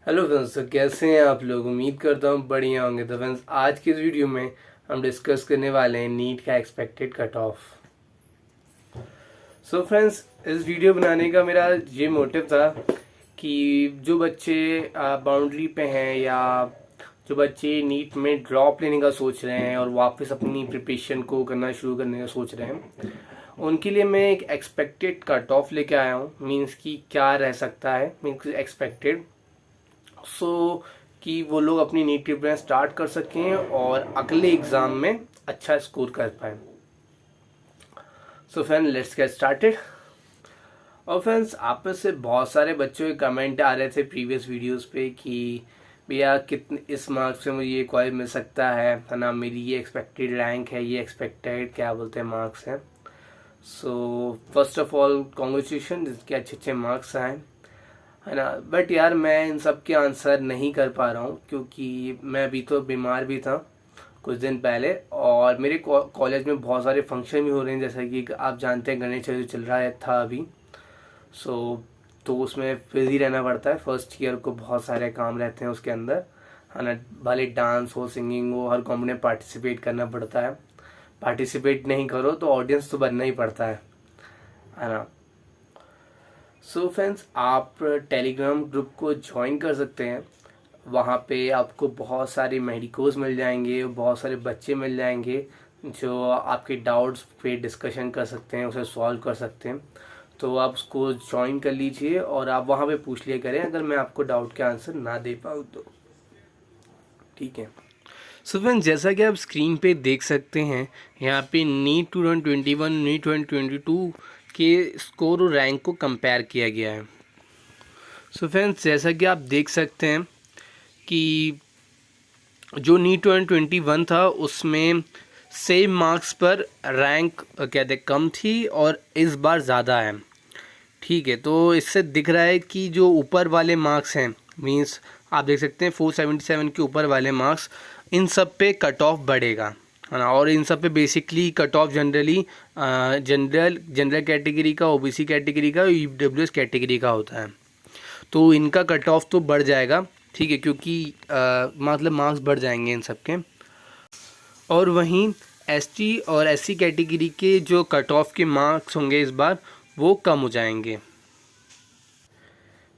Hello friends, तो कैसे हैं आप लोग। उम्मीद करता हूँ बढ़िया होंगे। तो फ्रेंड्स, आज की इस वीडियो में हम डिस्कस करने वाले हैं नीट का expected cut off. So friends, इस वीडियो बनाने का मेरा ये मोटिव था कि जो बच्चे बाउंड्री पे हैं या जो बच्चे नीट में ड्रॉप लेने का सोच रहे हैं और वापस अपनी प्रिपरेशन को करना शुरू करने का सोच रहे हैं, उनके लिए मैं एक एक्सपेक्टेड कट ऑफ लेके आया हूँ। मीन्स कि क्या रह सकता है, मीन्स एक्सपेक्टेड, कि वो लोग अपनी नीट प्रिपरेशन स्टार्ट कर सकें और अगले एग्ज़ाम में अच्छा स्कोर कर पाए। So friend, let's get started. और फ्रेंड्स, आप में से बहुत सारे बच्चों के कमेंट आ रहे थे प्रीवियस वीडियोस पे कि भैया कितने इस मार्क्स से मुझे ये कॉलेज मिल सकता है ना, मेरी ये एक्सपेक्टेड रैंक है, ये एक्सपेक्टेड क्या बोलते हैं मार्क्स हैं। So first of all congratulation, जिसके अच्छे अच्छे मार्क्स आए, है ना। बट यार, मैं इन सब के आंसर नहीं कर पा रहा हूँ क्योंकि मैं अभी तो बीमार भी था कुछ दिन पहले, और मेरे कॉलेज में बहुत सारे फंक्शन भी हो रहे हैं, जैसा कि आप जानते हैं गणेश चतुर्थी चल रहा है था अभी। तो उसमें बिजी रहना पड़ता है। फर्स्ट ईयर को बहुत सारे काम रहते हैं उसके अंदर, है ना। भले डांस हो, सिंगिंग हो, हर कॉम्प में पार्टिसिपेट करना पड़ता है। पार्टिसिपेट नहीं करो तो ऑडियंस तो बनना ही पड़ता है ना। सो फ्रेंड्स, आप टेलीग्राम ग्रुप को ज्वाइन कर सकते हैं। वहाँ पे आपको बहुत सारे मेडिकोज मिल जाएंगे, बहुत सारे बच्चे मिल जाएंगे जो आपके डाउट्स पे डिस्कशन कर सकते हैं, उसे सॉल्व कर सकते हैं। तो आप उसको ज्वाइन कर लीजिए और आप वहाँ पे पूछ लिया करें अगर मैं आपको डाउट के आंसर ना दे पाऊँ तो। ठीक है। सो फ्रेंड्स, जैसा कि आप स्क्रीन पे देख सकते हैं, यहाँ पे नीट 2021 नीट 2022 के स्कोर और रैंक को कंपेयर किया गया है। सो फ्रेंड्स, जैसा कि आप देख सकते हैं कि जो नीट 2021 था उसमें सेम मार्क्स पर रैंक कहते कम थी और इस बार ज़्यादा है। ठीक है, तो इससे दिख रहा है कि जो ऊपर वाले मार्क्स हैं, मींस आप देख सकते हैं 477 के ऊपर वाले मार्क्स, इन सब पे कट ऑफ बढ़ेगा, है ना। और इन सब पे basically cut off generally general category का, ओबीसी कैटेगरी का, ईडब्ल्यूएस कैटेगरी का होता है। तो इनका कट ऑफ तो बढ़ जाएगा, ठीक है, क्योंकि मतलब मार्क्स बढ़ जाएंगे इन सब के। और वहीं एसटी और एससी कैटेगरी के जो कट ऑफ के मार्क्स होंगे इस बार वो कम हो जाएंगे।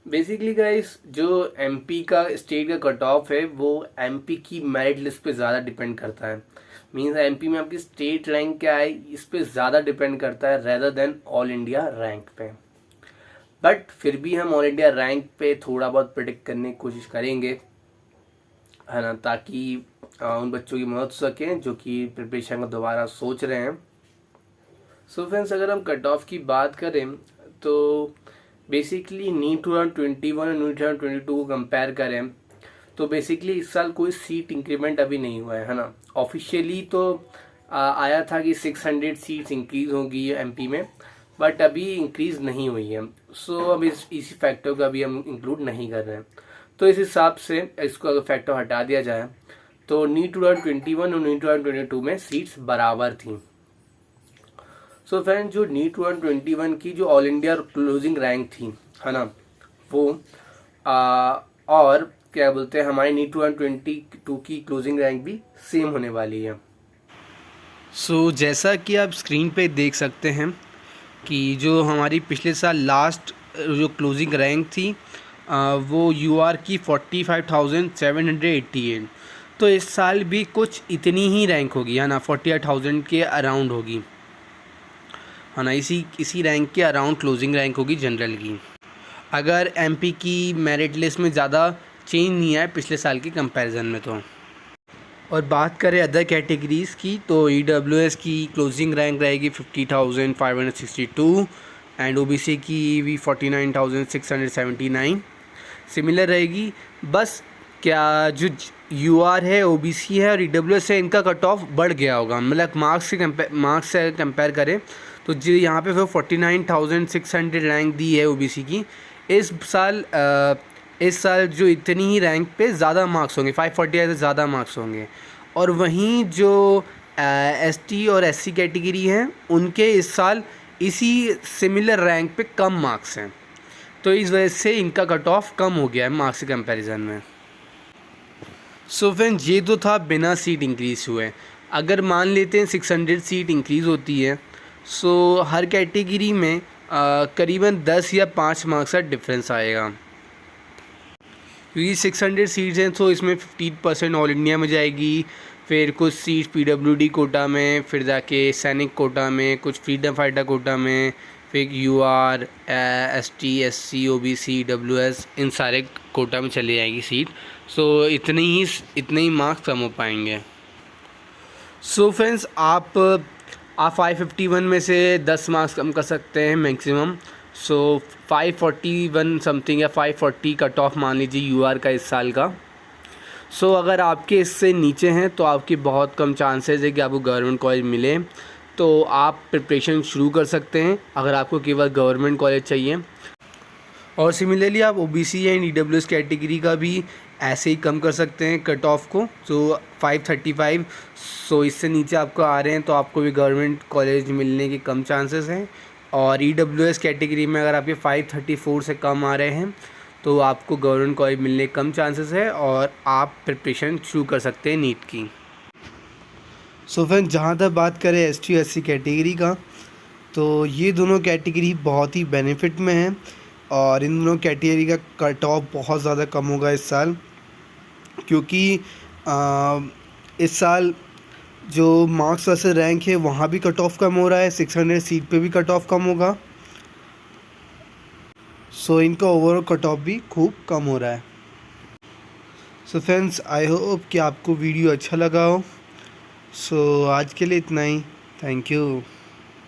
बेसिकली गाइस, जो एमपी का स्टेट का कट ऑफ है वो एमपी की मेरिट लिस्ट पे ज़्यादा डिपेंड करता है। मीन्स एमपी में आपकी स्टेट रैंक क्या है इस पे ज़्यादा डिपेंड करता है rather than all India rank पे। बट फिर भी हम ऑल इंडिया रैंक पे थोड़ा बहुत प्रिडिक्ट करने की कोशिश करेंगे, है ना, ताकि उन बच्चों की मदद हो सके जो कि प्रिपरेशन को दोबारा सोच रहे हैं। सो फ्रेंड्स, अगर हम कट ऑफ की बात करें तो बेसिकली नीट 2021 और नीट 2022 को कंपेयर करें तो बेसिकली इस साल कोई सीट इंक्रीमेंट अभी नहीं हुआ है ना। ऑफिशियली तो आया था कि 600 सीट्स इंक्रीज होगी एमपी में, बट अभी इंक्रीज नहीं हुई है। सो अब इसी फैक्टर को अभी हम इंक्लूड नहीं कर रहे हैं। तो इस हिसाब से इसको अगर फैक्टर हटा दिया जाए तो नीट 2021 और नीट 2022 में सीट्स बराबर थी। सो फ्रेंड, जो नीट 2021 की जो ऑल इंडिया क्लोजिंग रैंक थी, है ना, वो और क्या बोलते हैं हमारी नीट 2022 की क्लोजिंग रैंक भी सेम होने वाली है। सो जैसा कि आप स्क्रीन पे देख सकते हैं कि जो हमारी पिछले साल लास्ट जो क्लोजिंग रैंक थी वो यूआर की 45,788। तो इस साल भी कुछ इतनी ही रैंक होगी, है ना, 48,000 के अराउंड होगी, है ना। इसी रैंक के अराउंड क्लोजिंग रैंक होगी जनरल की, अगर एमपी की मेरिट लिस्ट में ज़्यादा चेंज नहीं आया पिछले साल के कंपैरिजन में तो। और बात करें अदर कैटेगरीज़ की तो ईडब्ल्यूएस की क्लोजिंग रैंक रहेगी 50,562 एंड ओबीसी की भी 49,679 सिमिलर रहेगी। बस क्या जो यूआर है, ओबीसी है और ईडब्ल्यूएस है, इनका कट ऑफ बढ़ गया होगा, मतलब मार्क्स से कंपेयर करें तो जो यहाँ पे वो 49,600 रैंक दी है ओबीसी की, इस साल जो इतनी ही रैंक पे ज़्यादा मार्क्स होंगे, 540 से ज़्यादा मार्क्स होंगे। और वहीं जो एसटी और एससी कैटेगरी हैं उनके इस साल इसी सिमिलर रैंक पे कम मार्क्स हैं। तो इस वजह से इनका कट ऑफ कम हो गया है मार्क्स के कंपैरिजन में। सो फ्रेंड्स, ये तो था बिना सीट इंक्रीज़ हुए। अगर मान लेते हैं 600 सीट इंक्रीज़ होती है, सो हर कैटेगरी में करीबन 10 या 5 मार्क्स का डिफरेंस आएगा, क्योंकि 600 सीट्स हैं तो इसमें 15% ऑल इंडिया में जाएगी, फिर कुछ सीट्स पीडब्ल्यूडी कोटा में, फिर जाके सैनिक कोटा में, कुछ फ्रीडम फाइटर कोटा में, फिर UR, ST, SC, OBC, WS, इन सारे कोटा में चली जाएगी सीट। सो इतने ही मार्क्स कम हो पाएंगे। सो फ्रेंड्स, आप 551 में से 10 मार्क्स कम कर सकते हैं मैक्सिमम। सो 541 समथिंग या 540 कट ऑफ मान लीजिए यूआर का इस साल का। सो अगर आपके इससे नीचे हैं तो आपकी बहुत कम चांसेस है कि आपको गवर्नमेंट कॉलेज मिले, तो आप प्रिपरेशन शुरू कर सकते हैं अगर आपको केवल गवर्नमेंट कॉलेज चाहिए। और सिमिलरली आप ओबीसी एंड ईडब्ल्यूएस कैटेगरी का भी ऐसे ही कम कर सकते हैं कट ऑफ को, तो 535। सो इससे नीचे आपको आ रहे हैं तो आपको भी गवर्नमेंट कॉलेज मिलने के कम चांसेस हैं। और ईडब्ल्यूएस कैटेगरी में अगर आपके 534 से कम आ रहे हैं तो आपको गवर्नमेंट कॉलेज मिलने के कम चांसेस है और आप प्रिपरेशन शुरू कर सकते हैं नीट की। सो फ्रेंड्स, जहाँ तक बात करें एसटी एससी कैटेगरी का, तो ये दोनों कैटेगरी बहुत ही बेनिफिट में हैं और इन दोनों कैटेगरी का कट ऑफ बहुत ज़्यादा कम होगा इस साल, क्योंकि इस साल जो मार्क्स वैसे रैंक है वहाँ भी कट ऑफ कम हो रहा है, 600 सीट पे भी कट ऑफ कम होगा। सो इनका ओवरऑल कट ऑफ भी खूब कम हो रहा है। सो फ्रेंड्स, आई होप कि आपको वीडियो अच्छा लगा हो। सो आज के लिए इतना ही। Thank you.